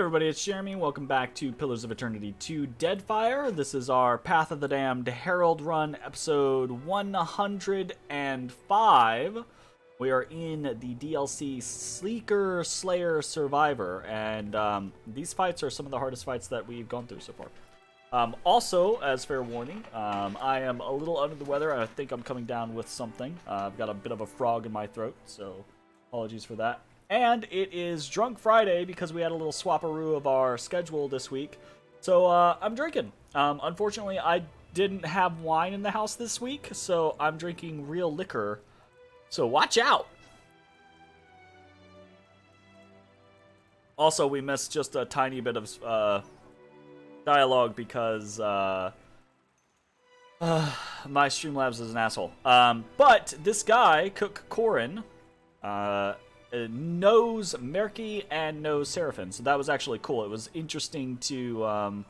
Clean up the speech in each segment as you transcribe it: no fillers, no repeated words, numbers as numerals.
Everybody, it's Jeremy. Welcome back to Pillars of Eternity 2 Deadfire. This is our Path of the Damned Herald run, episode 105. We are in the DLC Sleeker Slayer Survivor, and these fights are some of the hardest fights that we've gone through so far. Also, as fair warning, I am a little under the weather. I think I'm coming down with something. I've got a bit of a frog in my throat, so apologies for that. And it is Drunk Friday because we had a little swapperoo of our schedule this week. So I'm drinking. Unfortunately, I didn't have wine in the house this week, so I'm drinking real liquor. So watch out! Also, we missed just a tiny bit of dialogue because my Streamlabs is an asshole. But this guy, Cook Corin, knows Merky and knows Seraphim, so that was actually cool. It was interesting to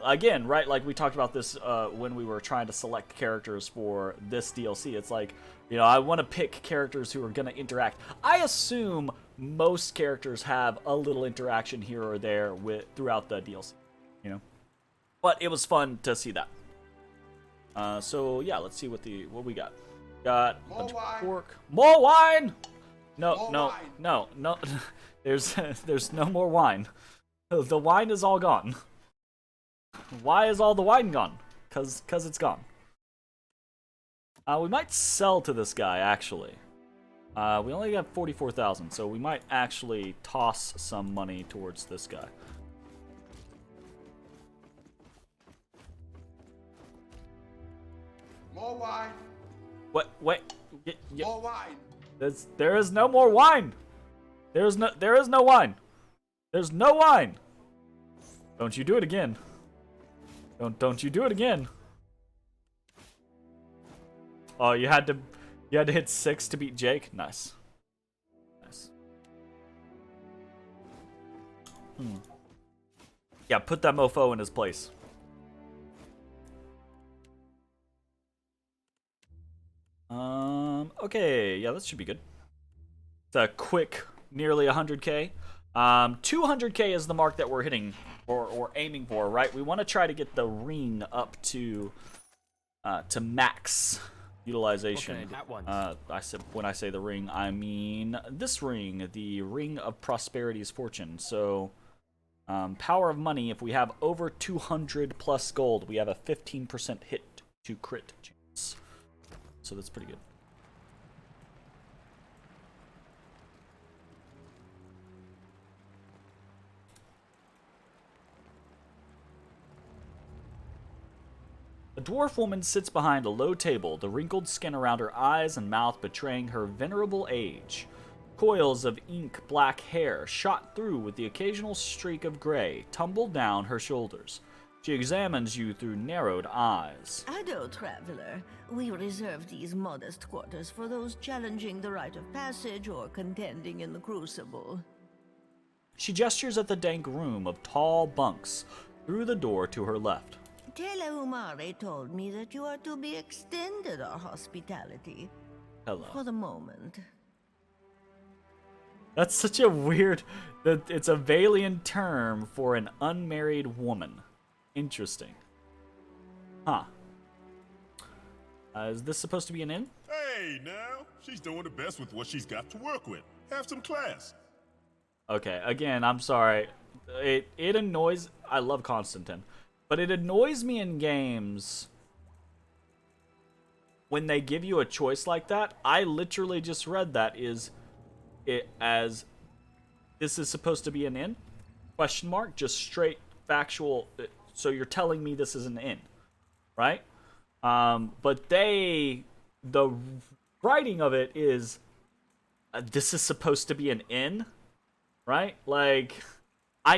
again, right, like we talked about this when we were trying to select characters for this DLC. It's like, you know, I want to pick characters who are going to interact. I assume most characters have a little interaction here or there throughout the DLC, you know, but it was fun to see that. So yeah, let's see what we got. Got a bunch of pork. More wine. No. There's no more wine. The wine is all gone. Why is all the wine gone? Cause it's gone. We might sell to this guy actually. We only got 44,000, so we might actually toss some money towards this guy. More wine. What? Wait. More wine. There is no more wine. There is no wine. There's no wine. Don't you do it again. Don't you do it again. Oh, you had to hit 6 to beat Jake. Nice. Yeah, put that mofo in his place. Okay, yeah, that should be good. It's a quick, nearly 100k. 200k is the mark that we're hitting, or aiming for, right? We want to try to get the ring up to max utilization. When I say the ring, I mean this ring, the Ring of Prosperity's Fortune. So, power of money, if we have over 200 plus gold, we have a 15% hit to crit chance. So that's pretty good. A dwarf woman sits behind a low table, the wrinkled skin around her eyes and mouth betraying her venerable age. Coils of ink-black hair, shot through with the occasional streak of gray, tumble down her shoulders. She examines you through narrowed eyes. Adult traveler, we reserve these modest quarters for those challenging the rite of passage or contending in the crucible. She gestures at the dank room of tall bunks through the door to her left. Teleumare told me that you are to be extended our hospitality. Hello. For the moment. That's such a weird... It's a Valian term for an unmarried woman. Interesting. Huh. Is this supposed to be an inn? Hey, now. She's doing the best with what she's got to work with. Have some class. Okay, again, I'm sorry. It annoys... I love Constantine. But it annoys me in games when they give you a choice like that. I literally just read that as this is supposed to be an inn? Question mark. Just straight factual... So you're telling me this is an inn, right? But the writing of it is, this is supposed to be an inn, right? Like, I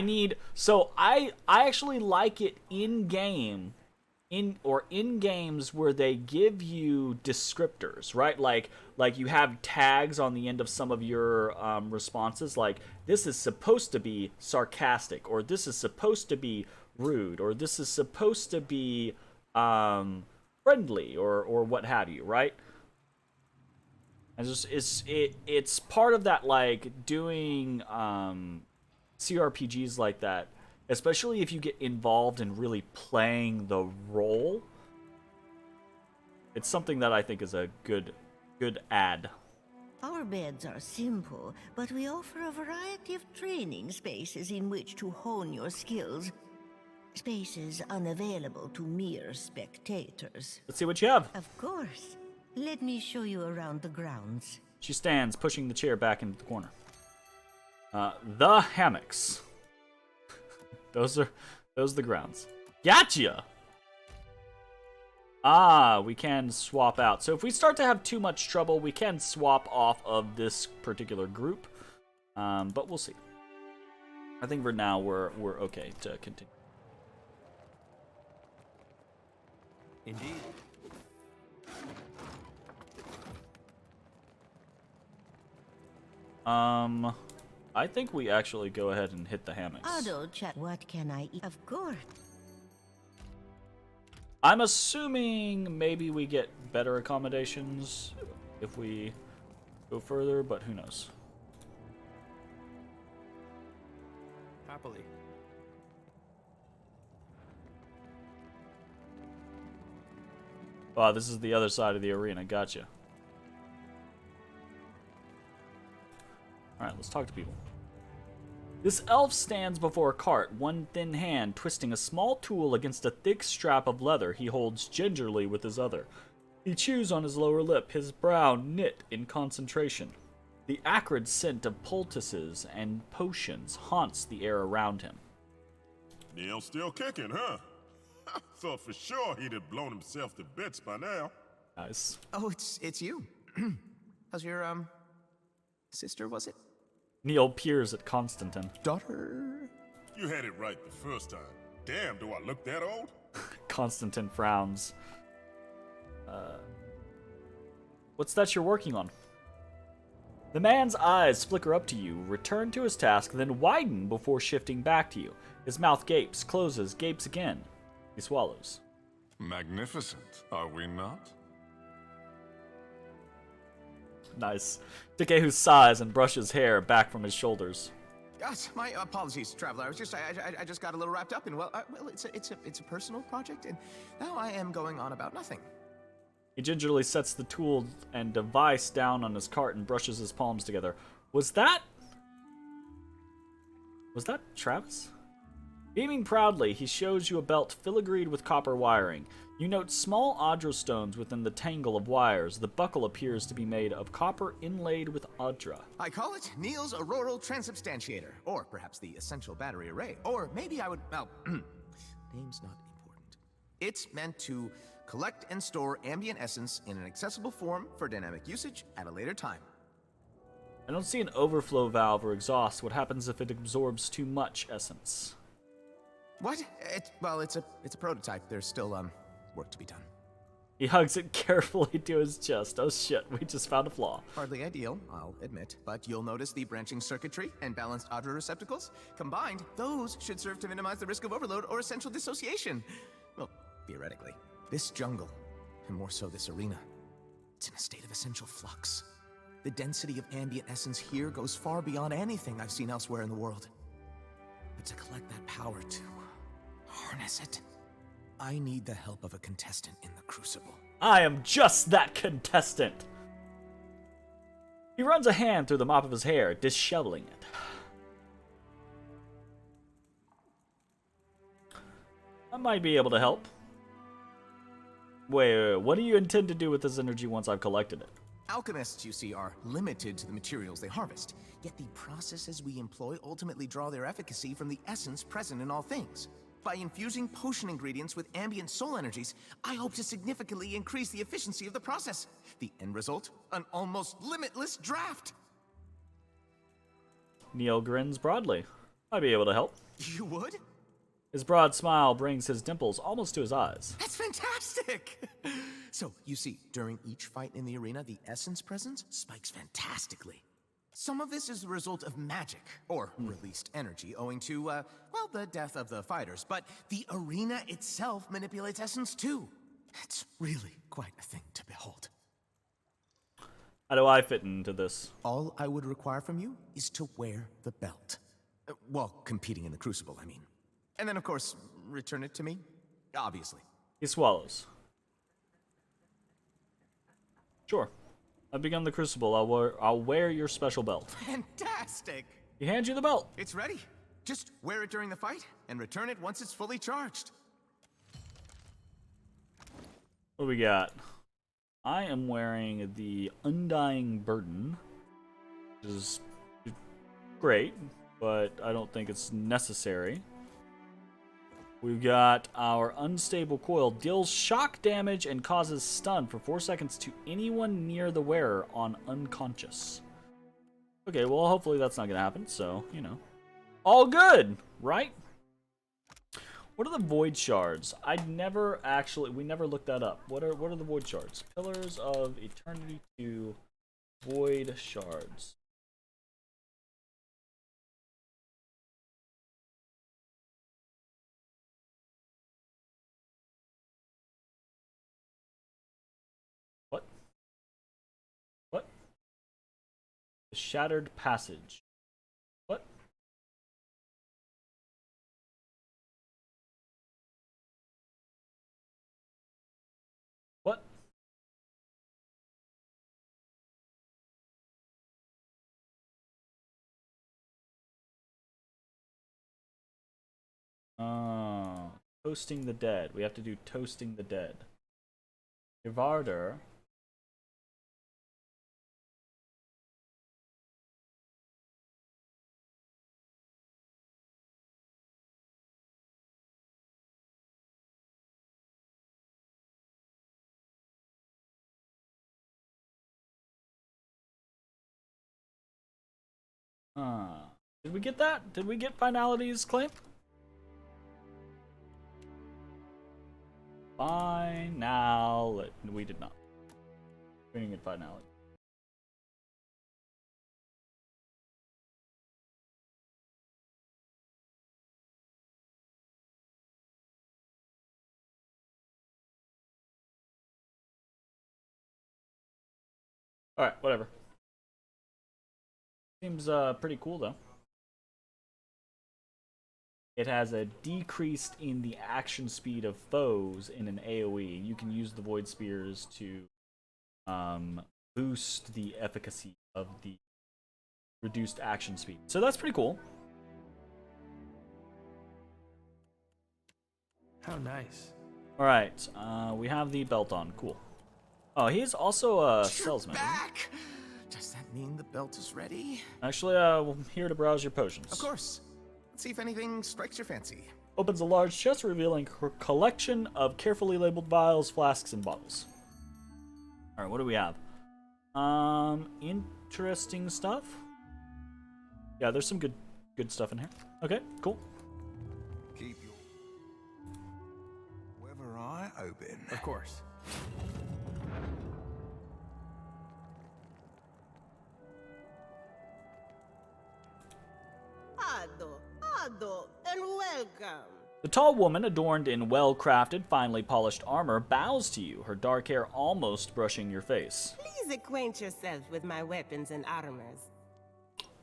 actually like it in game, in games where they give you descriptors, right? Like you have tags on the end of some of your responses, like this is supposed to be sarcastic, or this is supposed to be rude, or this is supposed to be friendly, or what have you, right? And it's part of that, like, doing CRPGs like that, especially if you get involved in really playing the role, it's something that I think is a good add. Our beds are simple, but we offer a variety of training spaces in which to hone your skills. Spaces unavailable to mere spectators. Let's see what you have. Of course. Let me show you around the grounds. She stands, pushing the chair back into the corner. The hammocks. Those are the grounds. Gotcha! Ah, we can swap out. So if we start to have too much trouble, we can swap off of this particular group. But we'll see. I think for now we're okay to continue. Indeed. I think we actually go ahead and hit the hammocks. Auto chat. What can I eat? Of course. I'm assuming maybe we get better accommodations if we go further, but who knows? Happily. Wow, this is the other side of the arena. Gotcha. Alright, let's talk to people. This elf stands before a cart, one thin hand twisting a small tool against a thick strap of leather he holds gingerly with his other. He chews on his lower lip, his brow knit in concentration. The acrid scent of poultices and potions haunts the air around him. Neil's still kicking, huh? I thought for sure he'd have blown himself to bits by now. Nice. Oh, it's you. How's your sister, was it? Neil peers at Constantine. Daughter? You had it right the first time. Damn, do I look that old? Constantine frowns. What's that you're working on? The man's eyes flicker up to you, return to his task, then widen before shifting back to you. His mouth gapes, closes, gapes again. He swallows. Magnificent, are we not? Nice. Takehu sighs and brushes hair back from his shoulders. Yes, my apologies, traveler. I just got a little wrapped up in it's a personal project, and now I am going on about nothing. He gingerly sets the tool and device down on his cart and brushes his palms together. Was that Travis? Beaming proudly, he shows you a belt filigreed with copper wiring. You note small Adra stones within the tangle of wires. The buckle appears to be made of copper inlaid with Adra. I call it Neil's Auroral Transubstantiator, or perhaps the Essential Battery Array, or maybe I would, well, name's not important. It's meant to collect and store ambient essence in an accessible form for dynamic usage at a later time. I don't see an overflow valve or exhaust. What happens if it absorbs too much essence? What? It's a prototype. There's still, work to be done. He hugs it carefully to his chest. Oh shit, we just found a flaw. Hardly ideal, I'll admit, but you'll notice the branching circuitry and balanced Adra receptacles. Combined, those should serve to minimize the risk of overload or essential dissociation. Well, theoretically. This jungle, and more so this arena, it's in a state of essential flux. The density of ambient essence here goes far beyond anything I've seen elsewhere in the world. But to collect that power, to harness it, I need the help of a contestant in the Crucible. I am just that contestant. He runs a hand through the mop of his hair, disheveling it. I might be able to help. Wait, what do you intend to do with this energy once I've collected it? Alchemists, you see, are limited to the materials they harvest. Yet the processes we employ ultimately draw their efficacy from the essence present in all things. By infusing potion ingredients with ambient soul energies, I hope to significantly increase the efficiency of the process. The end result? An almost limitless draft! Neil grins broadly. I'd be able to help. You would? His broad smile brings his dimples almost to his eyes. That's fantastic! So, you see, during each fight in the arena, the essence presence spikes fantastically. Some of this is the result of magic, or released energy, owing to, well, the death of the fighters. But the arena itself manipulates essence too. It's really quite a thing to behold. How do I fit into this? All I would require from you is to wear the belt. Well, competing in the Crucible, I mean. And then, of course, return it to me. Obviously. He swallows. Sure. I've begun the Crucible. I'll wear your special belt. Fantastic! He hands you the belt. It's ready. Just wear it during the fight, and return it once it's fully charged. What do we got? I am wearing the Undying Burden, which is great, but I don't think it's necessary. We've got our Unstable Coil. Deals shock damage and causes stun for 4 seconds to anyone near the wearer on unconscious. Okay, well, hopefully that's not going to happen, so, you know. All good, right? What are the Void Shards? We never looked that up. What are the Void Shards? Pillars of Eternity 2 Void Shards. What? The Shattered Passage. What? What? Oh, Toasting the Dead. We have to do Toasting the Dead. Varder. Did we get that? Did we get finalities, Clamp? We did not. We didn't get finality. Alright, whatever. Seems pretty cool though. It has a decreased in the action speed of foes in an AoE. You can use the Void Spears to boost the efficacy of the reduced action speed. So that's pretty cool. How nice. Alright, we have the belt on. Cool. Oh, he is also a salesman. Back! Does that mean the belt is ready? Actually, we're here to browse your potions. Of course. Let's see if anything strikes your fancy. Opens a large chest revealing a collection of carefully labeled vials, flasks, and bottles. Alright, what do we have? Interesting stuff. Yeah, there's some good stuff in here. Okay, cool. Keep your weather eye open. Of course. Ado, and welcome. The tall woman, adorned in well-crafted, finely polished armor, bows to you, her dark hair almost brushing your face. Please acquaint yourself with my weapons and armors,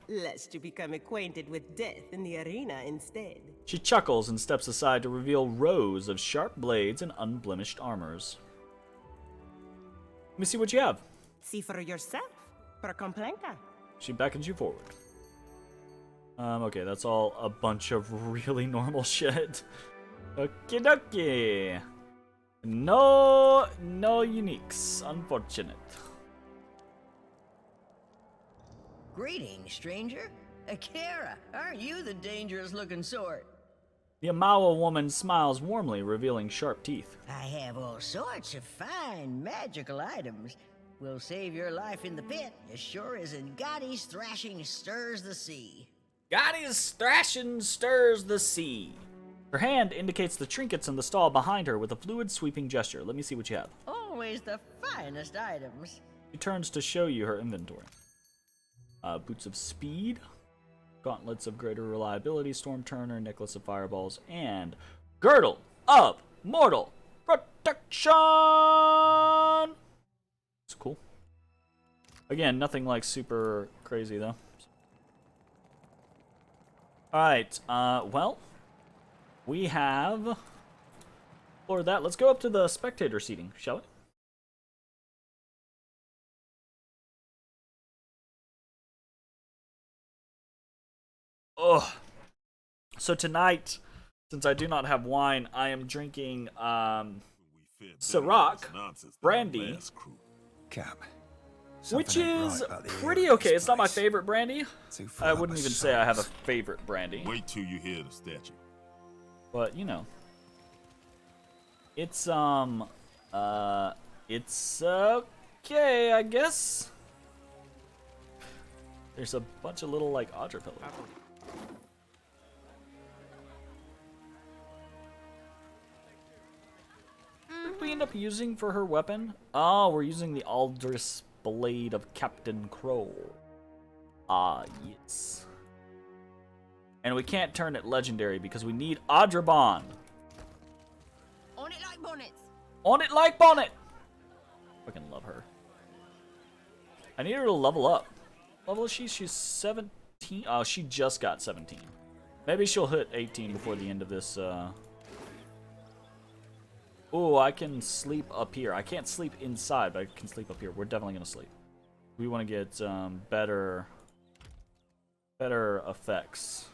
lest you become acquainted with death in the arena instead. She chuckles and steps aside to reveal rows of sharp blades and unblemished armors. Let me see what you have. See for yourself, per complenka. She beckons you forward. Okay, that's all a bunch of really normal shit. Okie dokie. No uniques. Unfortunate. Greetings, stranger. Akira, aren't you the dangerous looking sort? The Amawa woman smiles warmly, revealing sharp teeth. I have all sorts of fine magical items. Will save your life in the pit as sure as Ngati's thrashing stirs the sea. Gotti's thrashing stirs the sea. Her hand indicates the trinkets in the stall behind her with a fluid sweeping gesture. Let me see what you have. Always the finest items. She turns to show you her inventory. Boots of speed, gauntlets of greater reliability, storm turner, necklace of fireballs, and girdle of mortal protection. It's cool. Again, nothing like super crazy though. Alright, well, we have... For that, let's go up to the spectator seating, shall we? Ugh. So tonight, since I do not have wine, I am drinking, Ciroc brandy, Cap. which something ain't is right about the pretty air of okay. this It's not my place. favorite brandy. Too full I up wouldn't of even say I have a souls. favorite brandy, Wait till you hear the statue. but you know, it's it's okay, I guess. There's a bunch of little like archipelagos. What did we end up using for her weapon? Oh, we're using the Aldris Blade of Captain Crow. Ah, yes. And we can't turn it legendary because we need Adrabon. On it like bonnets. On it like bonnet. Fucking love her. I need her to level up. Level is she? She's 17. Oh, she just got 17. Maybe she'll hit 18 before the end of this. Oh, I can sleep up here. I can't sleep inside, but I can sleep up here. We're definitely gonna sleep. We want to get better effects.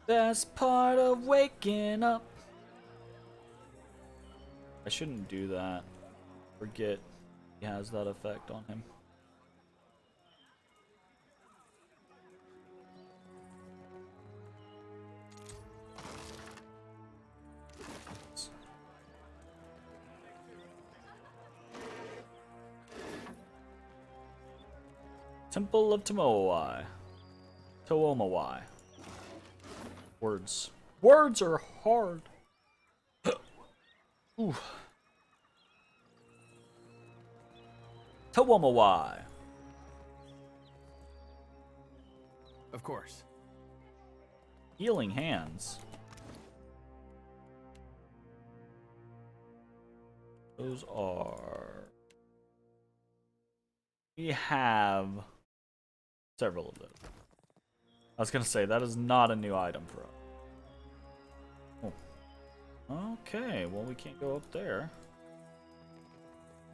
That's part of waking up. I shouldn't do that. Forget he has that effect on him. Temple of Tomoai. Toomawai. Words. Words are hard. Ooh. Toomawai. Of course. Healing hands. Those are... We have several of those. I was gonna say, that is not a new item for us. Oh. Okay, well we can't go up there.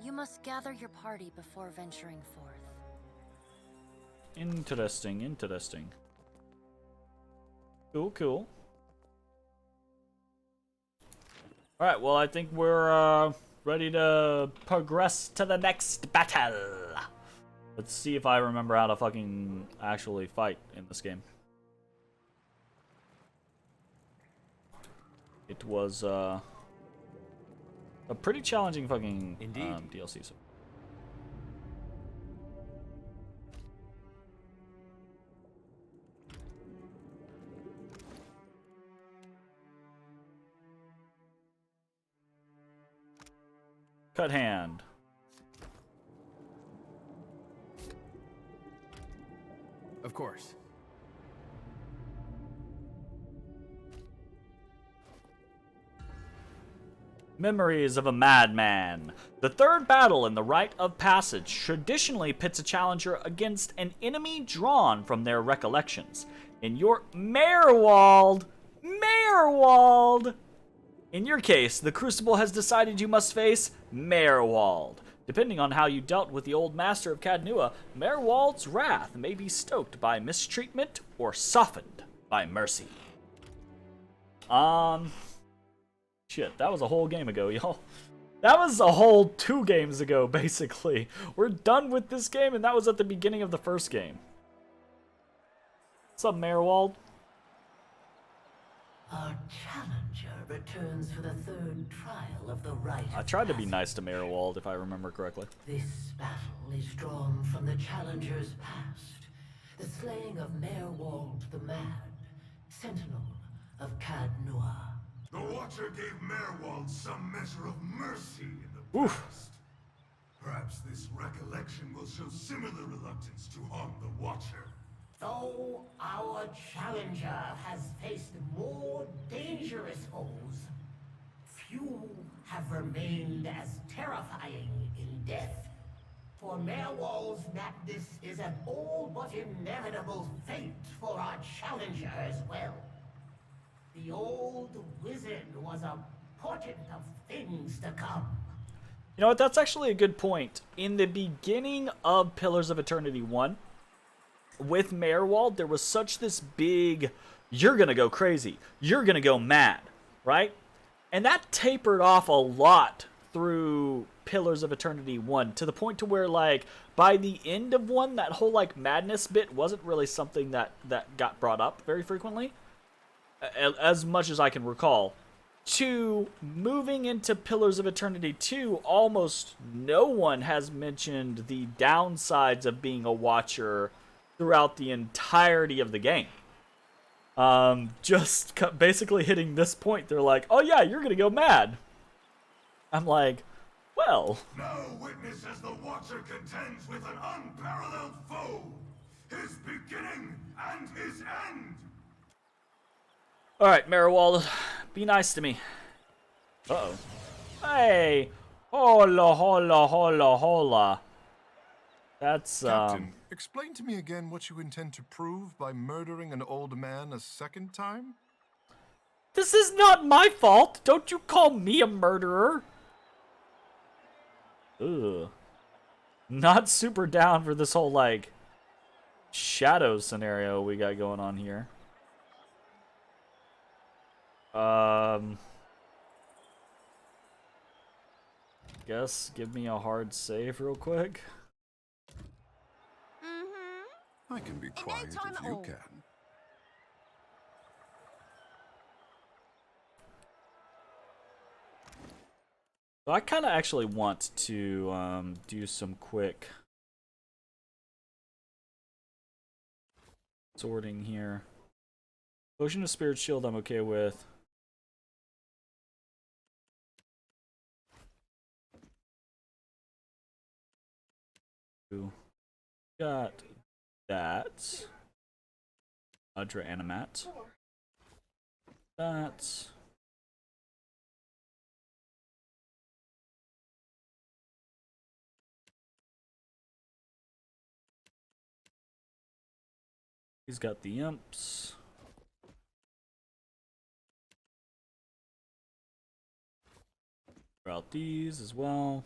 You must gather your party before venturing forth. Interesting, interesting. Cool, cool. Alright, well I think we're ready to progress to the next battle. Let's see if I remember how to fucking actually fight in this game. It was a pretty challenging fucking DLC. So. Cut hand. Of course. Memories of a Madman. The third battle in the Rite of Passage traditionally pits a challenger against an enemy drawn from their recollections. In your Merwald! In your case, the Crucible has decided you must face Merwald. Depending on how you dealt with the old master of Cadnua, Merwald's wrath may be stoked by mistreatment or softened by mercy. Shit, that was a whole game ago, y'all. That was a whole 2 games ago, basically. We're done with this game, and that was at the beginning of the first game. What's up, Merwald? Our challenger returns for the third trial of the Rite I of tried to be Passage. nice to Merwald, if I remember correctly. This battle is drawn from the challenger's past. The slaying of Merwald the Mad, Sentinel of Cadnua. The Watcher gave Merwald some measure of mercy in the Oof. past. Perhaps this recollection will show similar reluctance to harm the Watcher. Though our challenger has faced more dangerous foes, few have remained as terrifying in death. For Merwall's madness is an all but inevitable fate for our challenger as well. The old wizard was a portent of things to come. You know what? That's actually a good point. In the beginning of Pillars of Eternity 1, with Merwald, there was such this big, you're gonna go crazy, you're gonna go mad, right? And that tapered off a lot through Pillars of Eternity 1, to the point to where, like, by the end of 1, that whole, like, madness bit wasn't really something that got brought up very frequently, as much as I can recall. To moving into Pillars of Eternity 2, almost no one has mentioned the downsides of being a watcher throughout the entirety of the game. Just basically hitting this point, they're like, oh yeah, you're gonna go mad. I'm like, well... Now witness as the Watcher contends with an unparalleled foe, his beginning and his end! Alright, Merwald, be nice to me. Uh-oh. Hey! Hola, hola, hola, hola. That's, Captain, explain to me again what you intend to prove by murdering an old man a second time? This is not my fault! Don't you call me a murderer! Ugh. Not super down for this whole, like, shadow scenario we got going on here. Guess give me a hard save real quick. I can be quiet if you can. So I kind of actually want to do some quick sorting here. Potion of Spirit Shield I'm okay with. Got that. Udra Animat. That. He's got the imps. Throughout these as well.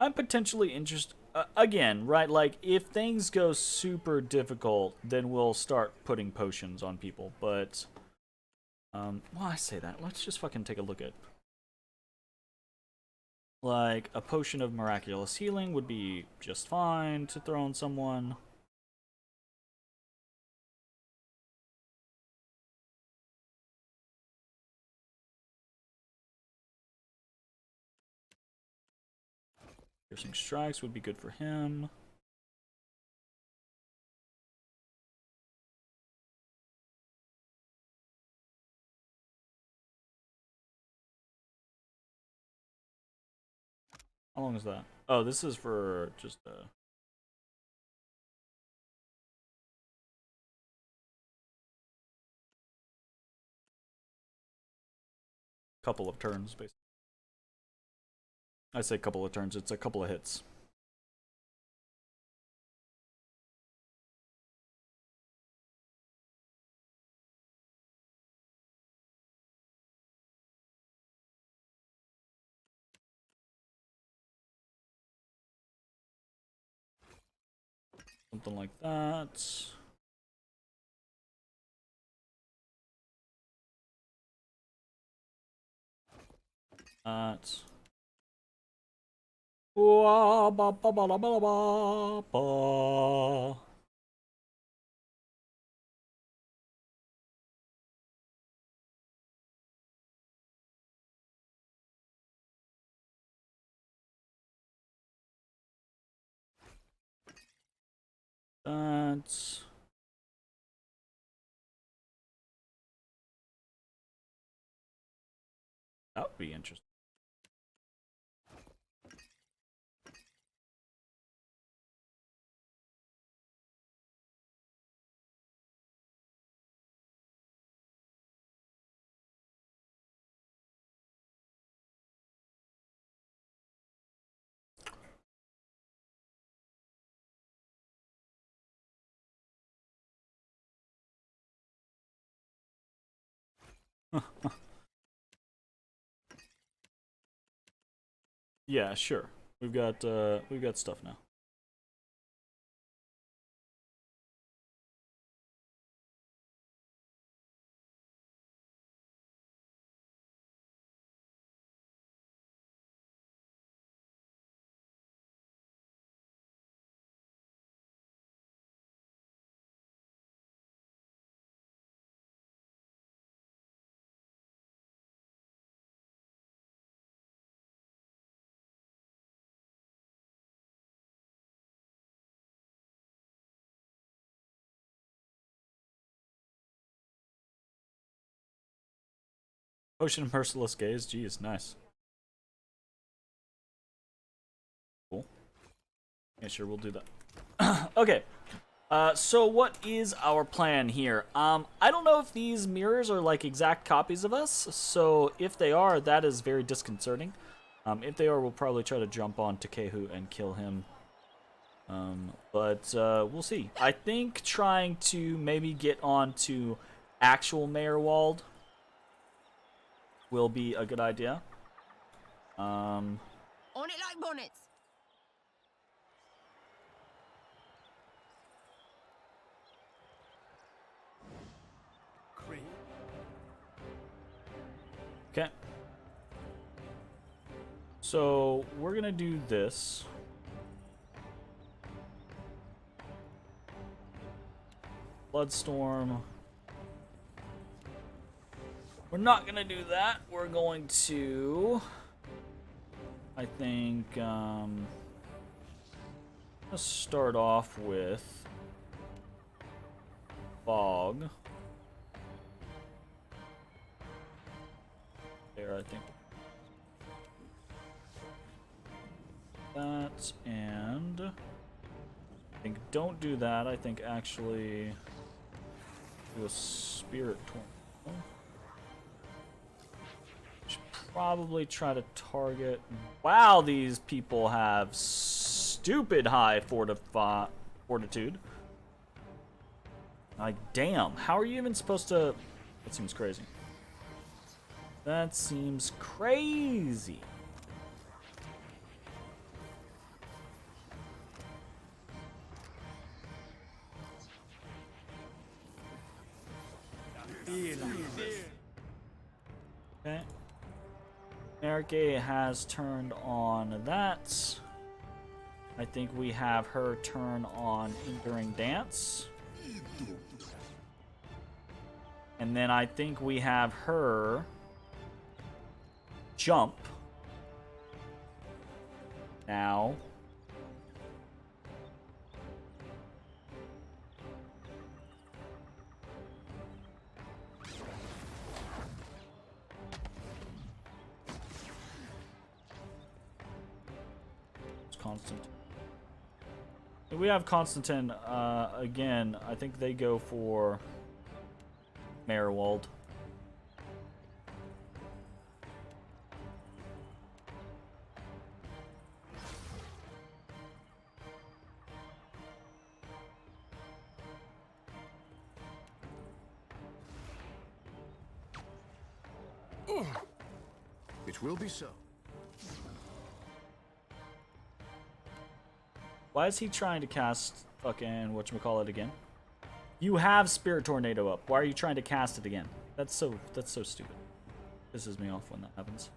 I'm potentially interested, again, right, like, if things go super difficult, then we'll start putting potions on people, but, well, I say that, let's just fucking take a look at, like, a potion of miraculous healing would be just fine to throw on someone. Piercing strikes would be good for him. How long is that? Oh, this is for just a... couple of turns, basically. I say couple of turns, it's a couple of hits. Something like that. That. Ba ba ba ba ba ba ba. That's... that would be interesting. Yeah, sure. We've got stuff now. Potion of Merciless Gaze. Geez, nice. Cool. Yeah, sure, we'll do that. Okay. So what is our plan here? I don't know if these mirrors are like exact copies of us, so if they are, that is very disconcerting. If they are, we'll probably try to jump on Takehu and kill him. But we'll see. I think trying to maybe get onto actual Mayor Wald will be a good idea. On it like bonnets. Okay. So we're gonna do this. Bloodstorm. We're not gonna do that. We're going to, I think, let's start off with Fog. There, I think. That, and I think don't do that. I think actually do a Spirit Tornado. Should probably try to target. Wow, these people have stupid high fortitude. Like, damn, how are you even supposed to? That seems crazy. That seems crazy. Okay. Erike has turned on that. I think we have her turn on Enduring Dance. And then I think we have her jump. Now. Constantine. We have Constantine again. I think they go for Merwald. It will be so. Why is he trying to cast fucking whatchamacallit again? You have Spirit Tornado up. Why are you trying to cast it again? That's so stupid. Pisses me off when that happens.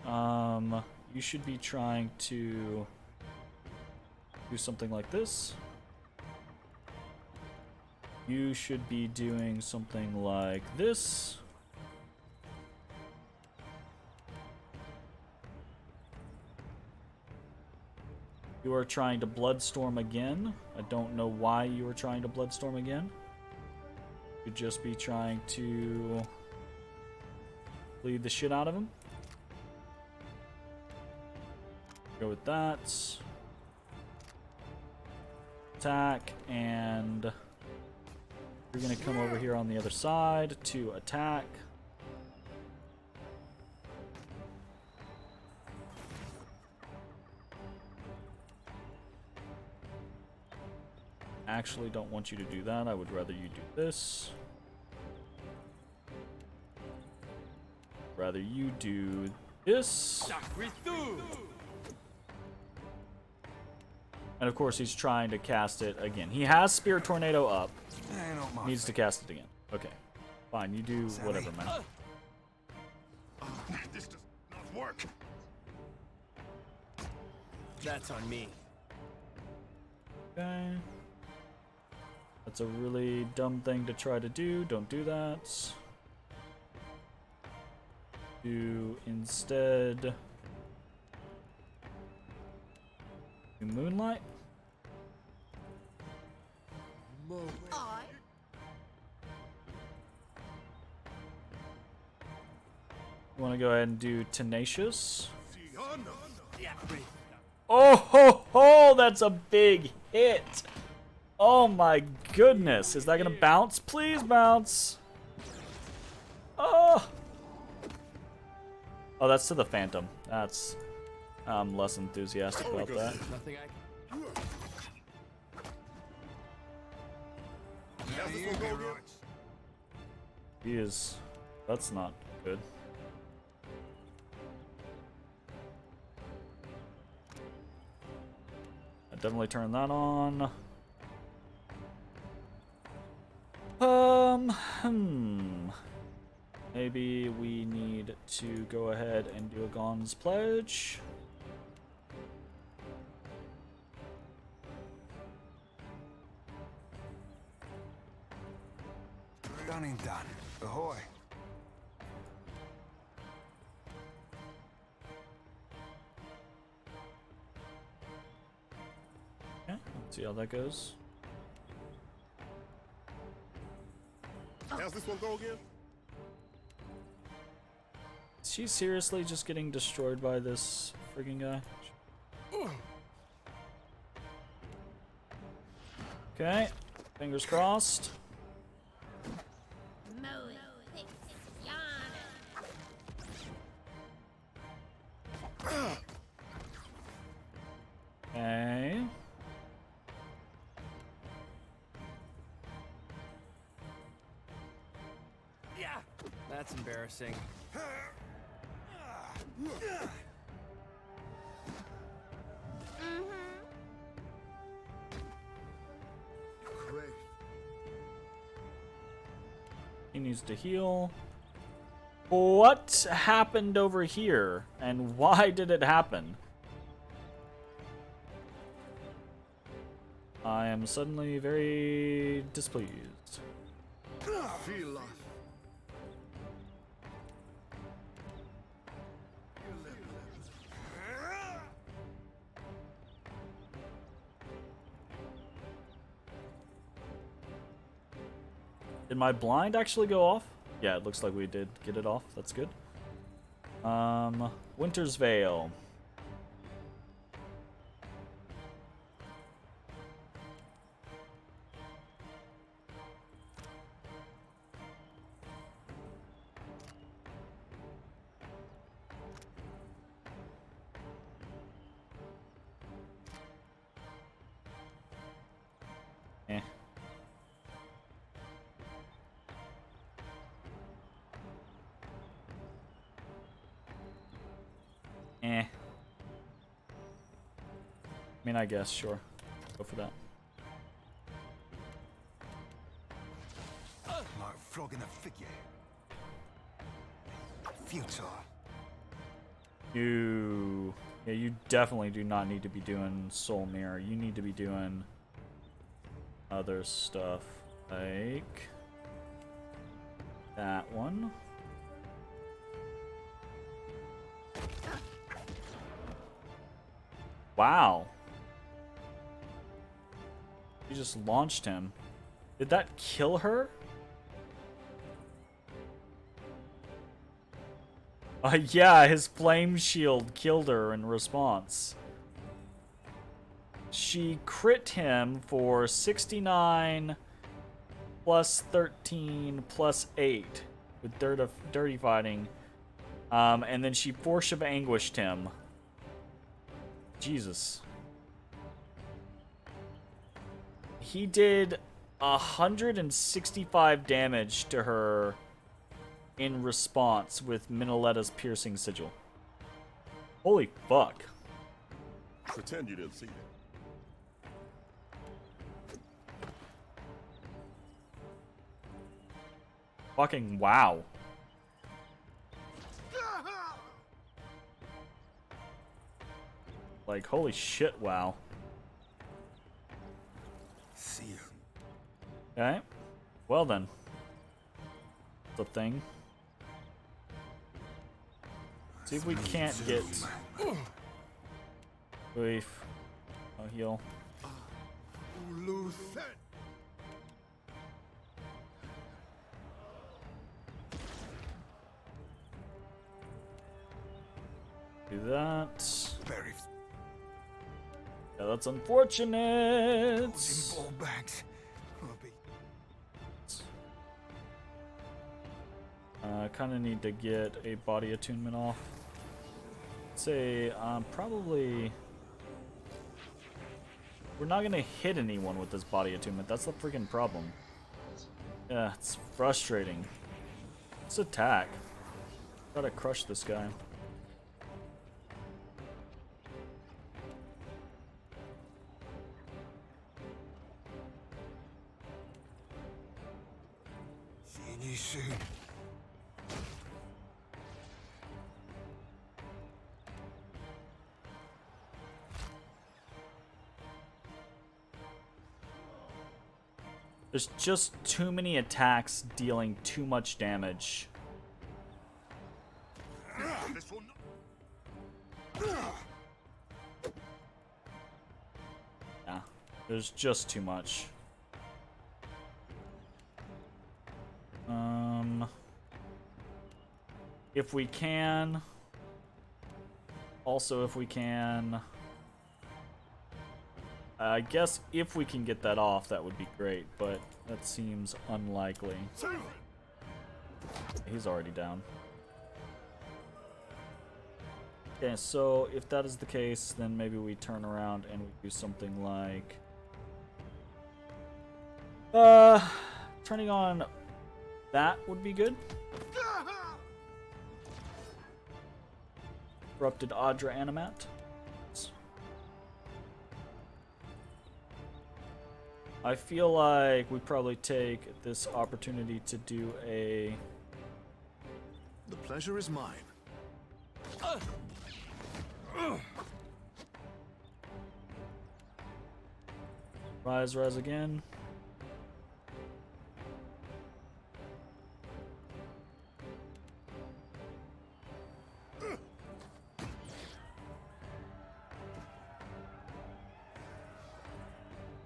You should be trying to do something like this. You should be doing something like this. You are trying to Bloodstorm again. I don't know why you are trying to Bloodstorm again. You could just be trying to bleed the shit out of him. Go with that. Attack, and you're gonna come over here on the other side to attack. Actually don't want you to do that. I would rather you do this. rather you do this. And of course, he's trying to cast it again. He has Spirit Tornado up. Needs to cast it again. Okay. Fine, you do whatever, man. This does not work. That's on me. Okay. That's a really dumb thing to try to do. Don't do that. Do instead do Moonlight. You want to go ahead and do Tenacious? Oh ho ho! That's a big hit. Oh my goodness! Is that gonna bounce? Please bounce. Oh. Oh, that's to the Phantom. That's. I'm less enthusiastic about that. Nothing I can... He is. That's not good. I definitely turn that on. Maybe we need to go ahead and do a Gon's Pledge. Done and done. Ahoy. Okay, let's see how that goes. How's this one go again? Is she seriously just getting destroyed by this friggin' guy? Okay, fingers crossed. Okay. Yeah, that's embarrassing. He needs to heal. What happened over here? And why did it happen? I am suddenly very displeased. Feel lost. Did my blind actually go off? Yeah, it looks like we did get it off. That's good. Winter's Veil. Eh. I mean, I guess, sure. Go for that. Like flogging a figure. Futile. You definitely do not need to be doing Soul Mirror. You need to be doing other stuff like that one. Wow. You just launched him. Did that kill her? Yeah, his flame shield killed her in response. She crit him for 69 plus 13 plus 8 with dirty fighting. And then she Force of Anguished him. Jesus. He did 165 damage to her in response with Minnaletta's piercing sigil. Holy fuck. Pretend you didn't see that. Fucking wow. Like, holy shit, wow. See you. Okay. Well then. The thing. See if we can't get... Grief. I'll heal. Do that. Yeah, that's unfortunate. Ball bags. I kind of need to get a body attunement off. Say, probably... We're not gonna hit anyone with this body attunement. That's the freaking problem. Yeah, it's frustrating. Let's attack. Gotta crush this guy. Seeing you soon. There's just too many attacks dealing too much damage. Yeah, there's just too much. If we can... Also, if we can... I guess if we can get that off, that would be great, but that seems unlikely. He's already down. Okay, so if that is the case, then maybe we turn around and we do something like... turning on that would be good. Corrupted Audra Animat. I feel like we probably take this opportunity to do a... The pleasure is mine. Rise again.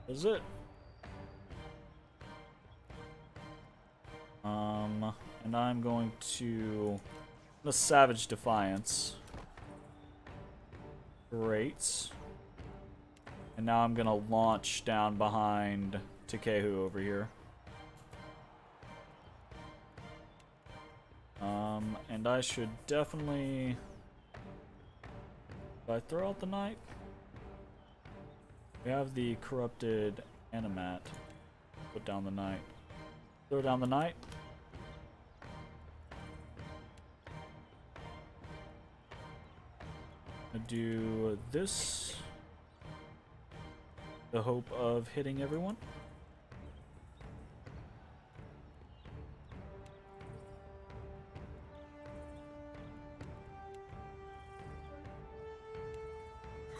Is it? And I'm going to the Savage Defiance. Great. And now I'm gonna launch down behind Takehu over here. And I should definitely... Did I throw out the knight? We have the corrupted Animat. Put down the knight. Throw down the knight. I do this. The hope of hitting everyone.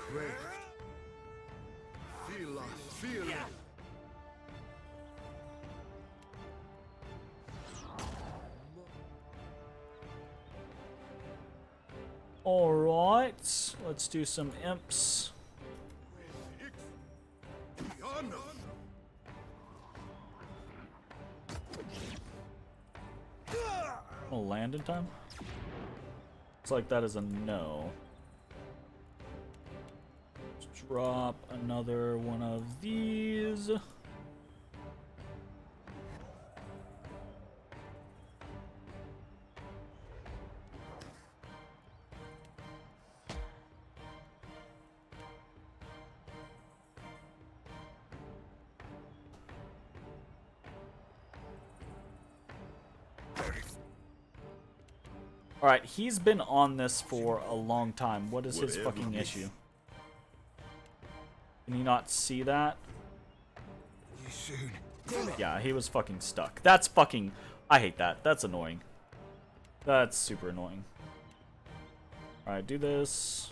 Great. Feel it. Alright, let's do some imps. I'll land in time? Looks like that is a no. Let's drop another one of these. Alright, he's been on this for a long time. What is his Whatever fucking it issue? Can you not see that? You soon. Yeah, he was fucking stuck. That's fucking... I hate that. That's annoying. That's super annoying. Alright, do this.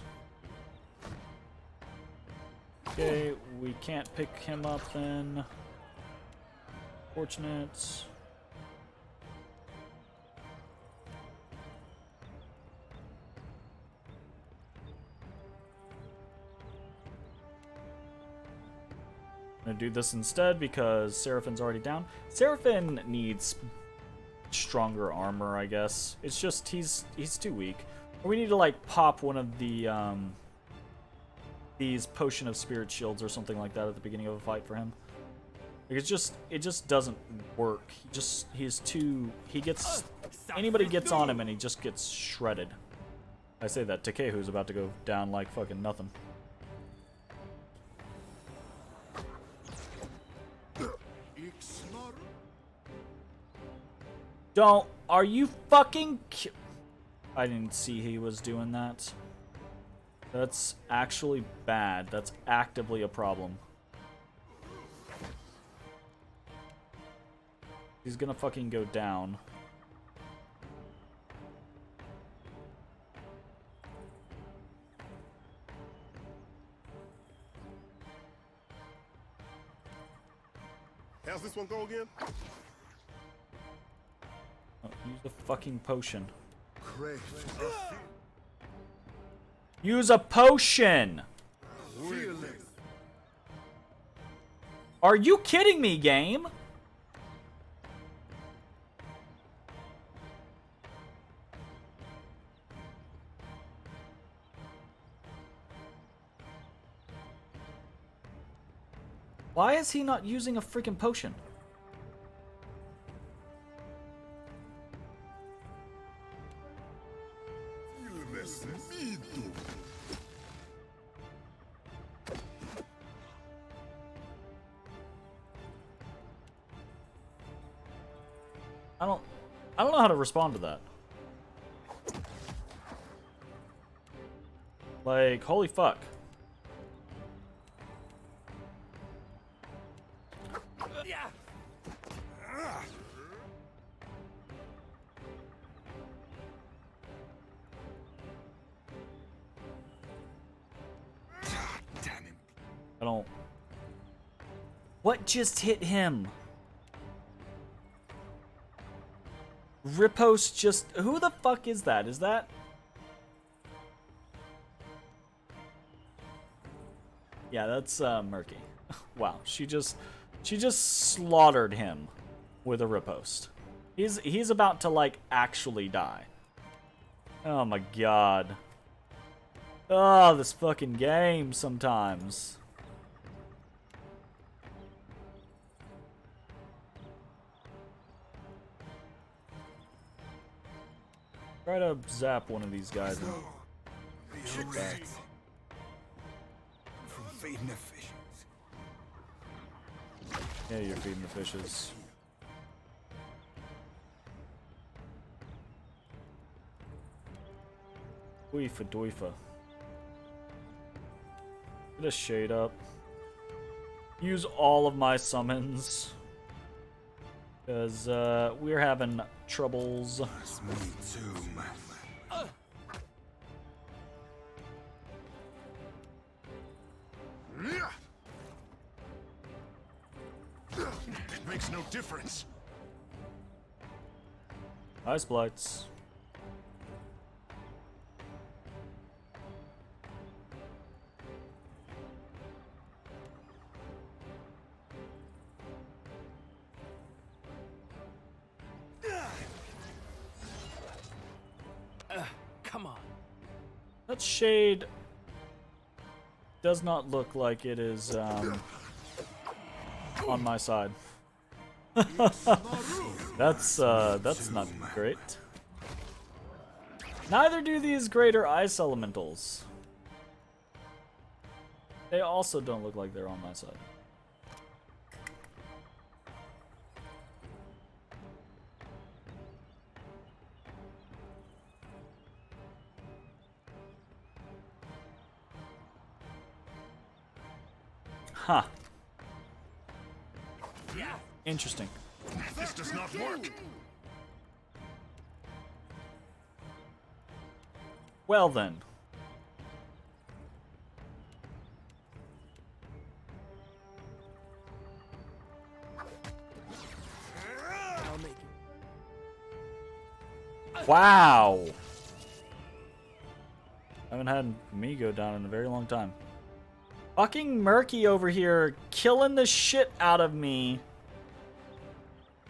Okay, we can't pick him up then. Fortunate. I'm gonna do this instead because Seraphin's already down. Seraphin needs stronger armor, I guess. It's just he's too weak. Or we need to like pop one of the these potion of spirit shields or something like that at the beginning of a fight for him. Like it just doesn't work. He's too anybody gets on him and he just gets shredded. I say that Takehu's about to go down like fucking nothing. Don't. Are you fucking... I didn't see he was doing that. That's actually bad. That's actively a problem. He's gonna fucking go down. How's this one go again? Oh, use the fucking potion. Use a potion! Are you kidding me, game? Why is he not using a freaking potion? I don't know how to respond to that. Like, holy fuck. I don't... What just hit him? Riposte just... Who the fuck is that? Is that... Yeah, that's murky. Wow, she just slaughtered him with a riposte. He's about to like actually die. Oh my god. Oh, this fucking game sometimes. Try to zap one of these guys. From feeding the fishes. Yeah, you're feeding the fishes. Doifa doifa. Get a shade up. Use all of my summons. Because we're having troubles. Me too, man. It makes no difference. Ice blights. Come on. That shade does not look like it is on my side. That's not great. Neither do these greater ice elementals. They also don't look like they're on my side. Huh. Interesting. This does not work. Well then. I'll make it. Wow. Haven't had me go down in a very long time. Fucking Murky over here killing the shit out of me.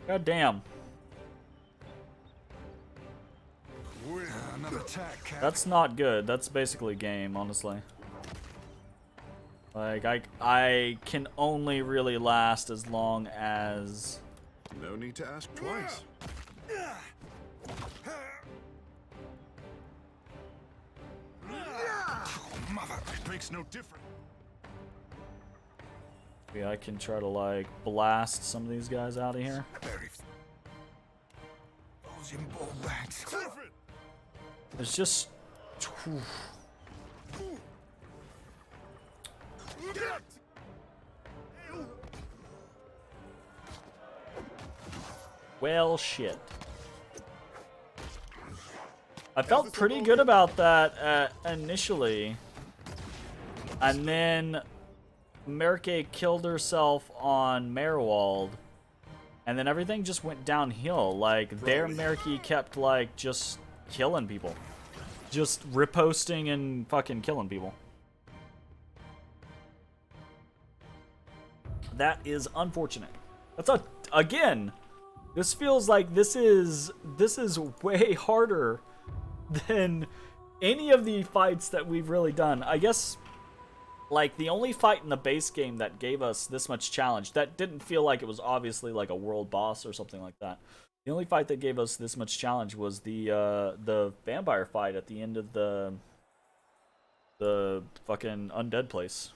God damn. Another attack, Cap. That's not good. That's basically game, honestly. Like, I can only really last as long as... No need to ask twice. Mother. It makes no difference. Maybe I can try to, like, blast some of these guys out of here. Very. Balls in ball bags. It's just... Well, shit. I felt pretty good about that initially. And then Merke killed herself on Merwald. And then everything just went downhill. Like, their Merke kept, like, just killing people. Just riposting and fucking killing people. That is unfortunate. That's again, this feels like this is way harder than any of the fights that we've really done. I guess, like, the only fight in the base game that gave us this much challenge, that didn't feel like it was obviously like a world boss or something like that. The only fight that gave us this much challenge was the vampire fight at the end of the fucking undead place.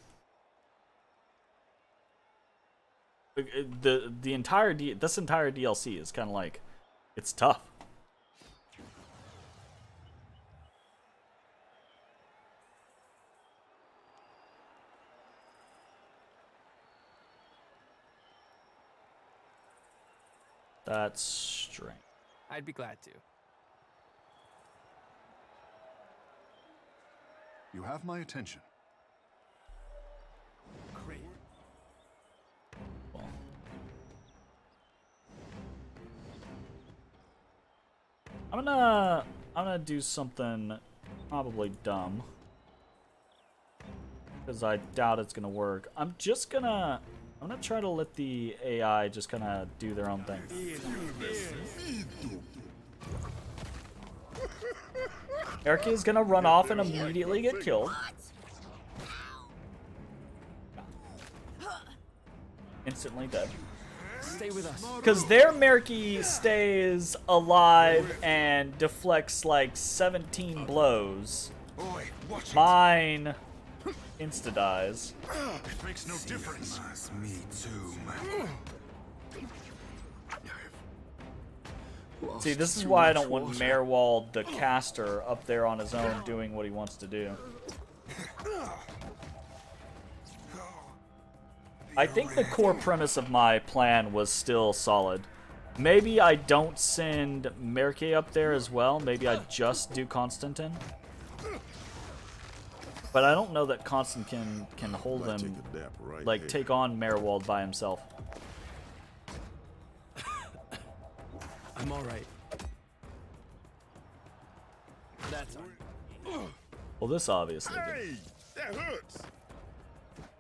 The entire this entire DLC is kind of like, it's tough. That's strange. I'd be glad to. You have my attention. Great. Well, I'm gonna do something probably dumb, because I doubt it's gonna work. I'm gonna try to let the AI just kind of do their own thing. Eric is gonna run off and immediately get killed. Instantly dead. Stay with us. Because their Merky stays alive and deflects like 17 blows. Boy, watch Mine insta-dies. It makes no difference. Me too, man. See, this is why I don't want Merwald the caster up there on his own doing what he wants to do. I think the core premise of my plan was still solid. Maybe I don't send Merke up there as well. Maybe I just do Constantine. But I don't know that Constantine can hold him, like, take on Merwald by himself. I'm alright. That's all. Well, this obviously did. Hey, that hurts.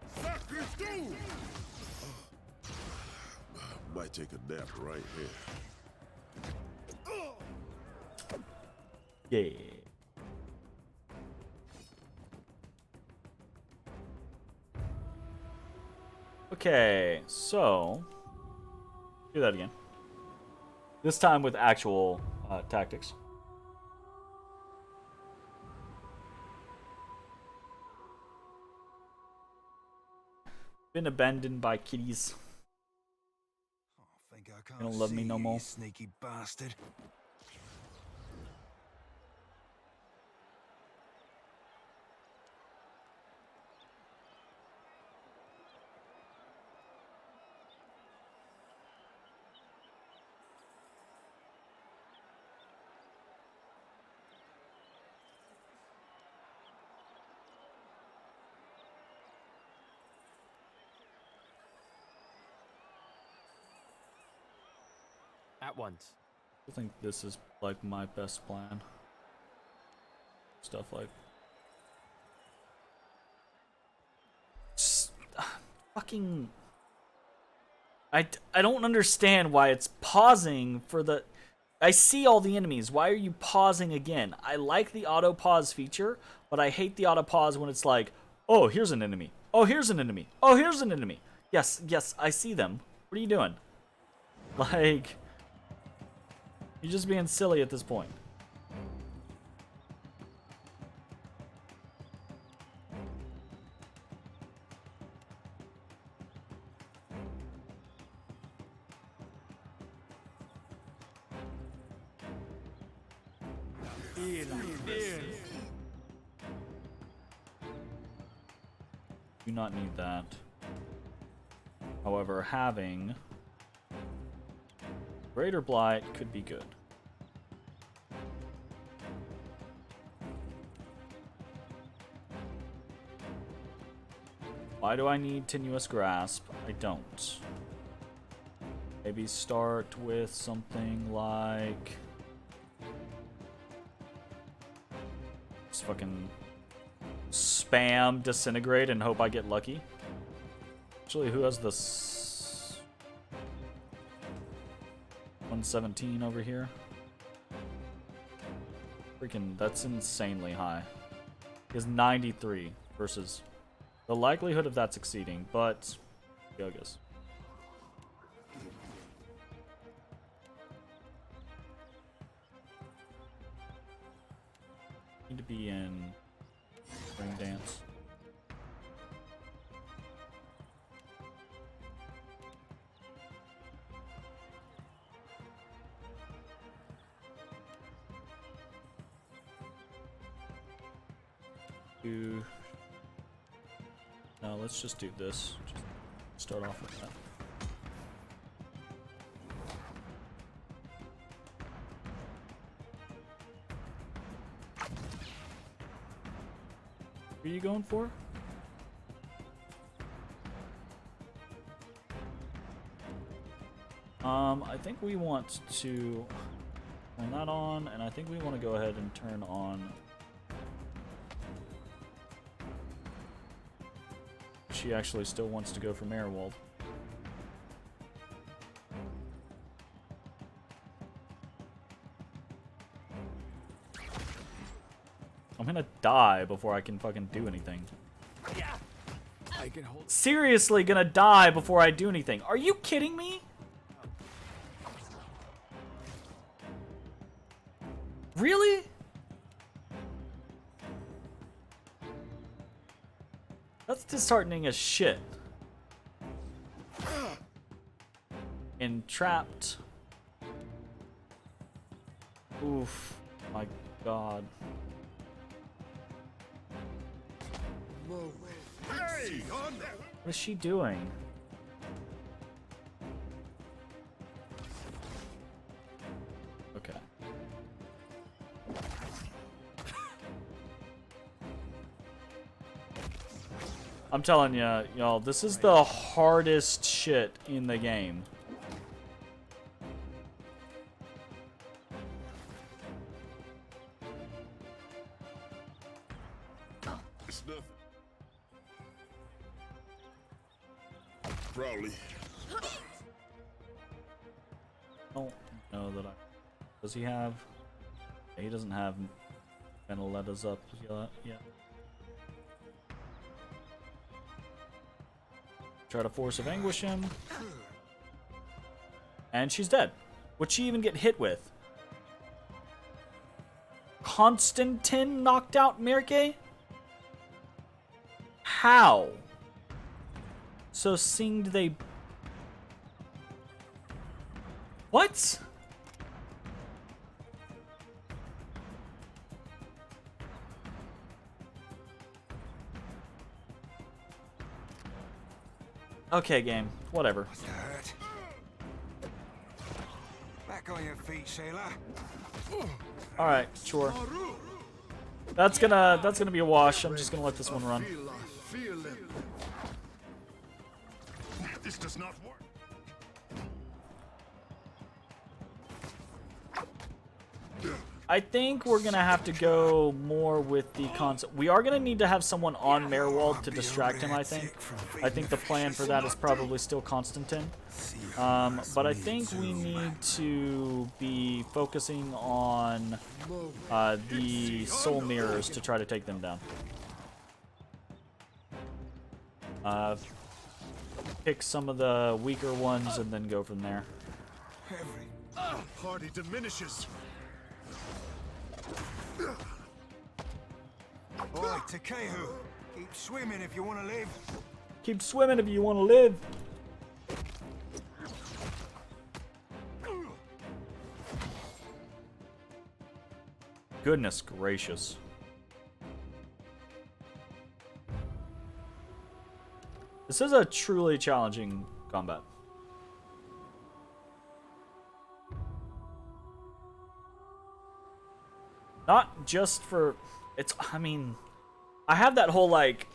Fuck you, dude. Might take a nap right here. Yeah. Okay, so do that again. This time with actual tactics. Been abandoned by kitties. Think I can't They don't love me see no you, more. you sneaky bastard. At once. I think this is like my best plan. Stuff like fucking I don't understand why it's pausing for the I see all the enemies. Why are you pausing again? I like the auto pause feature, but I hate the auto pause when it's like, "Oh, here's an enemy. Oh, here's an enemy. Oh, here's an enemy." Yes, I see them. What are you doing? Like, you're just being silly at this point. Do not need that. However, having Greater Blight could be good. Why do I need Tenuous Grasp? I don't. Maybe start with something like... just fucking spam Disintegrate and hope I get lucky. Actually, who has this? 117 over here. Freaking, that's insanely high. He has 93 versus the likelihood of that succeeding, but Yogas. Need to be in Ring Dance. No, let's just do this. Just start off with that. What are you going for? I think we want to turn that on, and I think we want to go ahead and turn on. She actually still wants to go for Merewald. I'm gonna die before I can fucking do anything. I can hold. Seriously gonna die before I do anything. Are you kidding me? Really? That's disheartening as shit. Entrapped. Oof. My god. Hey, on there. What is she doing? Okay. I'm telling you, y'all, this is the hardest shit in the game. It's nothing. Probably. Don't know that I... Does he have... Yeah, he doesn't have... Gonna let us up yet. Try to Force of Anguish him. And she's dead. What'd she even get hit with? Constantine knocked out Mirke? How? So singed they... What? Okay, game. Whatever. What's the hurt? Back on your feet, sailor. Alright, sure. That's gonna be a wash. I'm just gonna let this one run. This does not work. I think we're gonna have to go more with the concept. We are gonna need to have someone on Merwald to distract him, I think. I think the plan for that is probably still Constantine. But I think we need to be focusing on the soul mirrors to try to take them down. Pick some of the weaker ones and then go from there. Every party diminishes. Oi, Takehu, keep swimming if you want to live. Keep swimming if you want to live. Goodness gracious. This is a truly challenging combat. Not just for... It's... I mean... I have that whole, like,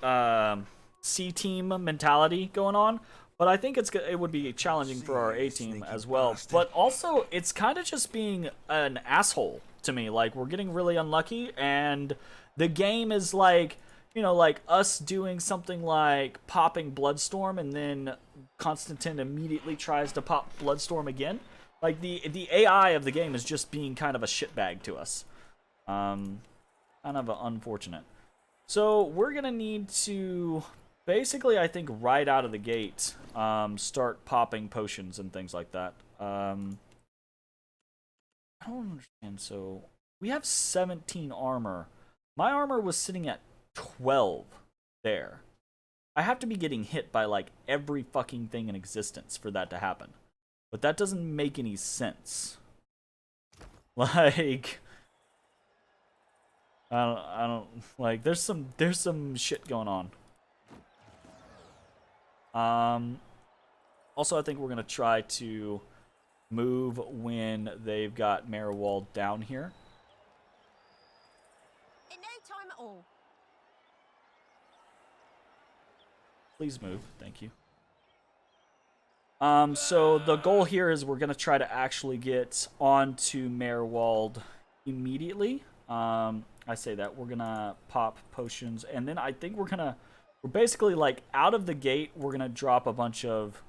C-team mentality going on, but I think it would be challenging for our A-team as well. But also, it's kind of just being an asshole to me. Like, we're getting really unlucky, and the game is like... You know, like us doing something like popping Bloodstorm, and then Constantine immediately tries to pop Bloodstorm again. Like, the AI of the game is just being kind of a shitbag to us. Kind of unfortunate. So we're gonna need to basically, I think, right out of the gate, start popping potions and things like that. I don't understand. So we have 17 armor. My armor was sitting at 12 there. I have to be getting hit by like every fucking thing in existence for that to happen. But that doesn't make any sense. Like, I don't like there's some shit going on. Also, I think we're gonna try to move when they've got Merwald down here. In no time at all. Please move. Thank you. So the goal here is we're going to try to actually get onto Merwald immediately. I say that. We're going to pop potions. And then I think we're basically, like, out of the gate, we're going to drop a bunch of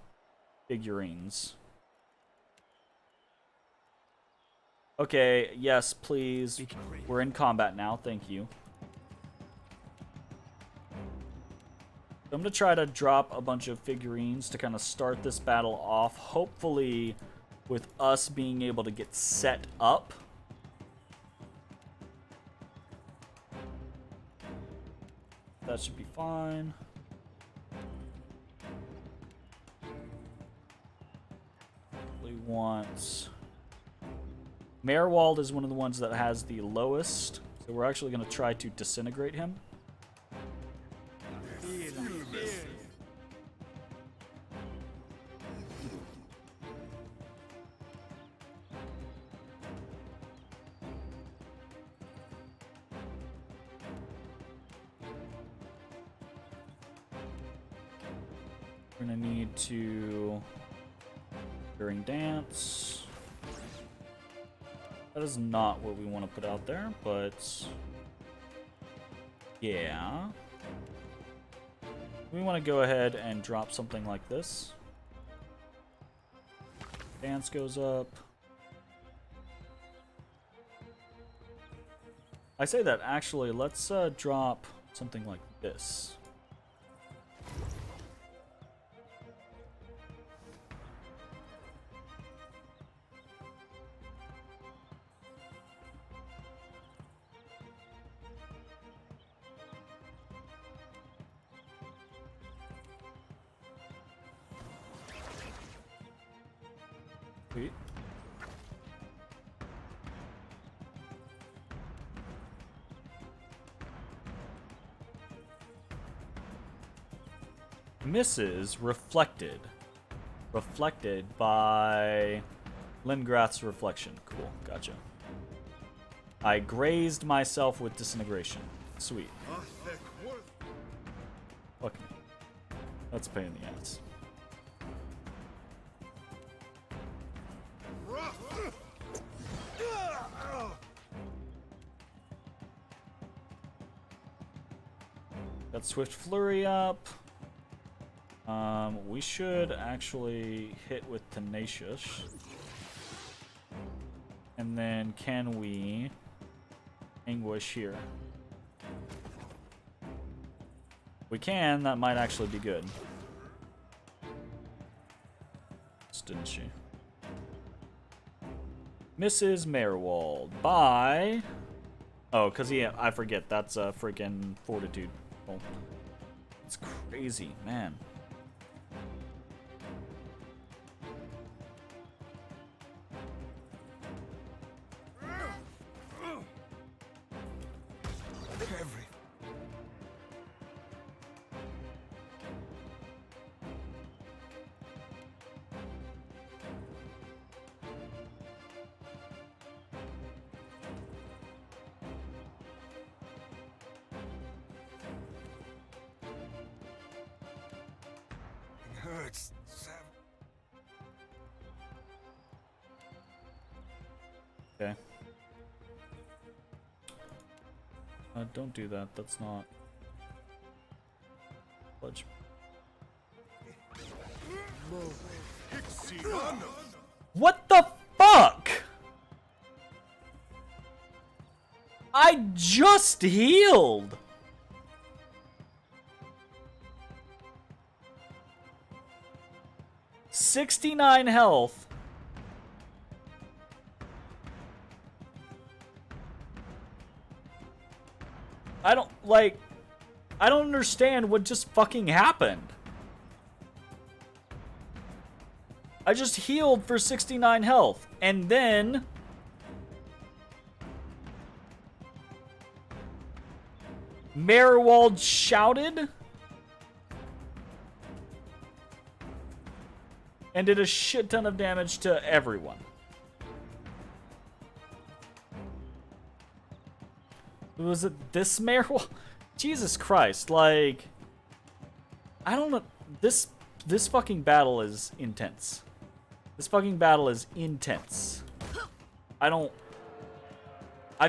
figurines. Okay, yes, please. We're in combat now. Thank you. I'm going to try to drop a bunch of figurines to kind of start this battle off, hopefully with us being able to get set up. That should be fine. We want... Merwald is one of the ones that has the lowest, so we're actually going to try to disintegrate him. We're gonna need to during dance. That is not what we want to put out there, but yeah. We want to go ahead and drop something like this. Dance goes up. I say that, actually, let's drop something like this. Sweet. Misses reflected. Reflected by Lingrath's reflection. Cool, gotcha. I grazed myself with disintegration. Sweet. Fuck me. That's a pain in the ass. Got Swift Flurry up. We should actually hit with Tenacious. And then can we Anguish here? We can, that might actually be good. Didn't she? Mrs. Merwald by... Oh, because I forget, that's a freaking Fortitude. Oh, it's crazy, man. Hurts. Okay. Don't do that. That's not. Pledge. What the fuck? I just healed. $69 health. I don't understand what just fucking happened. I just healed for 69 health, and then Merwald shouted and did a shit ton of damage to everyone. Was it this Merwald? Jesus Christ, like, I don't know. This fucking battle is intense. This fucking battle is intense. I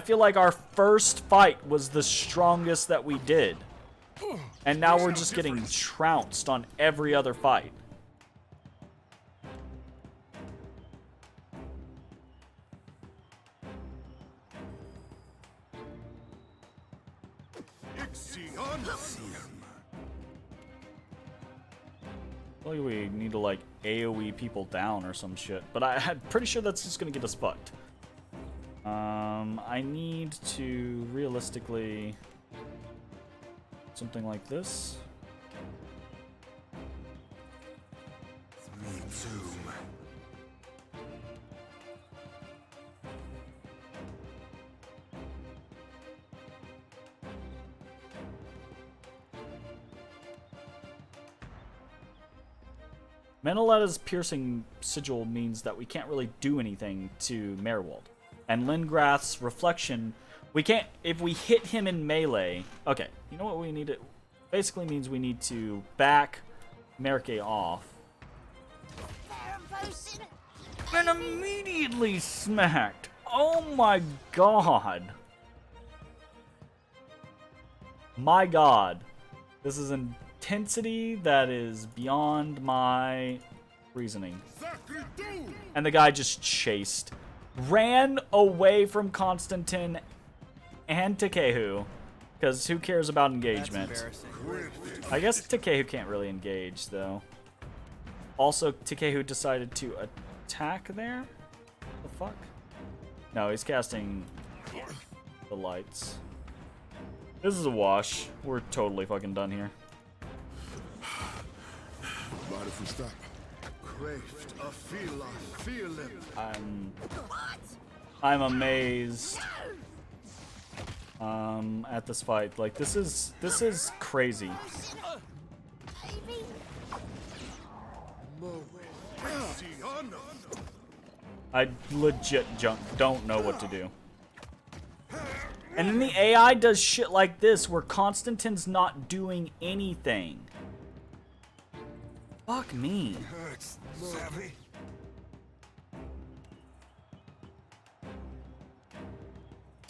feel like our first fight was the strongest that we did. And now we're just getting trounced on every other fight. Like we need to like AoE people down or some shit, but I'm pretty sure that's just gonna get us fucked. I need to realistically something like this. Me too. Menella's piercing sigil means that we can't really do anything to Merwald. And Lingrath's reflection, we can't, if we hit him in melee, okay, you know what we need to, basically means we need to back Merke off. And immediately smacked. Oh my god. My god. This is intensity that is beyond my reasoning. And the guy just ran away from Constantine and Takehu, because who cares about engagement? I guess Takehu can't really engage, though. Also, Takehu decided to attack there? The fuck? No, he's casting the lights. This is a wash. We're totally fucking done here. Mind if we stop? I'm amazed at this fight. Like this is crazy. I legit don't know what to do. And then the AI does shit like this where Constantine's not doing anything. Fuck me. Hurts. Savvy.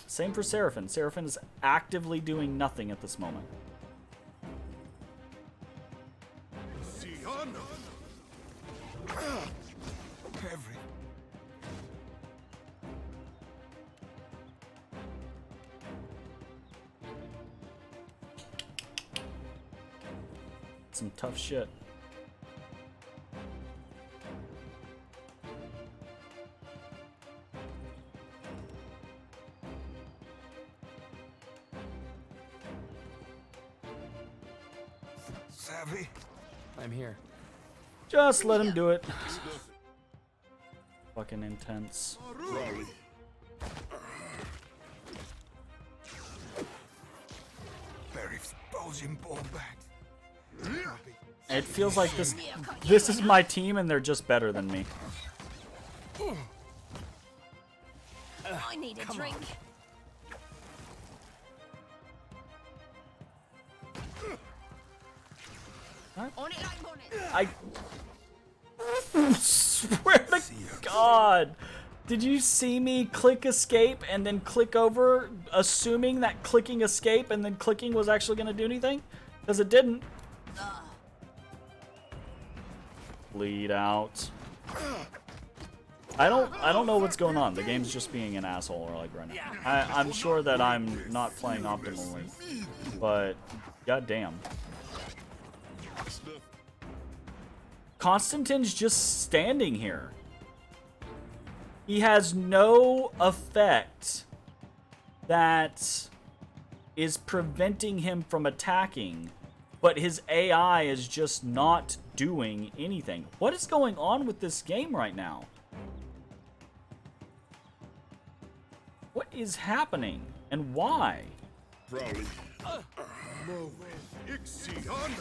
Same for Seraphon. Seraphon is actively doing nothing at this moment. Some tough shit. Savvy? I'm here. Just let him do it. Fucking intense. Berath's bulging ball bat. It feels like this is my team and they're just better than me. I need a drink. I swear to God. Did you see me click escape and then click over, assuming that clicking escape and then clicking was actually going to do anything? Because it didn't. Bleed out. I don't know what's going on. The game's just being an asshole like right now. I'm sure that I'm not playing optimally, but goddamn. Constantine's just standing here. He has no effect that is preventing him from attacking, but his AI is just not doing anything. What is going on with this game right now? What is happening and why? Probably. It's nothing.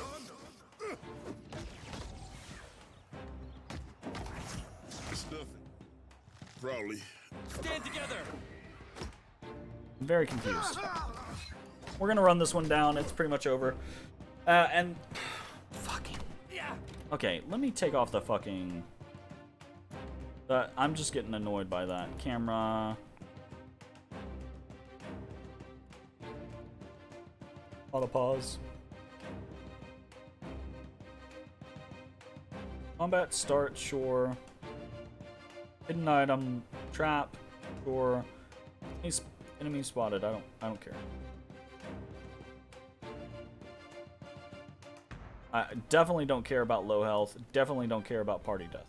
Probably. Stand together. I'm very confused. We're gonna run this one down. It's pretty much over. And fucking. Okay, let me take off the fucking. I'm just getting annoyed by that camera. Auto pause. Combat start, sure. Hidden item, trap, sure. Enemy spotted. I don't care. I definitely don't care about low health. Definitely don't care about party death.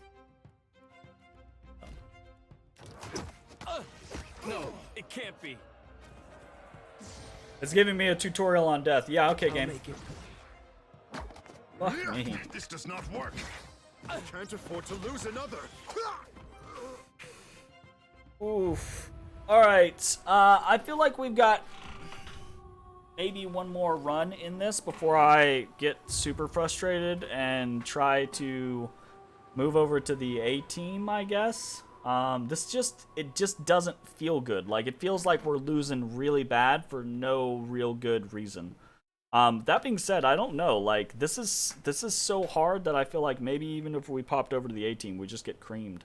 No, it can't be. It's giving me a tutorial on death. Yeah, okay, game. Fuck me. This does not work. I can't afford to lose another. Oof. Alright, I feel like we've got maybe one more run in this before I get super frustrated and try to move over to the A team, I guess. It just doesn't feel good. Like, it feels like we're losing really bad for no real good reason. That being said, I don't know. Like, this is so hard that I feel like maybe even if we popped over to the A team, we just get creamed.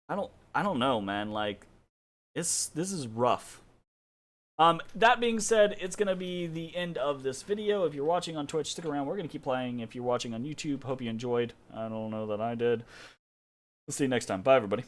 I don't know, man. Like, this is rough. That being said, it's gonna be the end of this video. If you're watching on Twitch, stick around. We're gonna keep playing. If you're watching on YouTube, hope you enjoyed. I don't know that I did. We'll see you next time. Bye, everybody.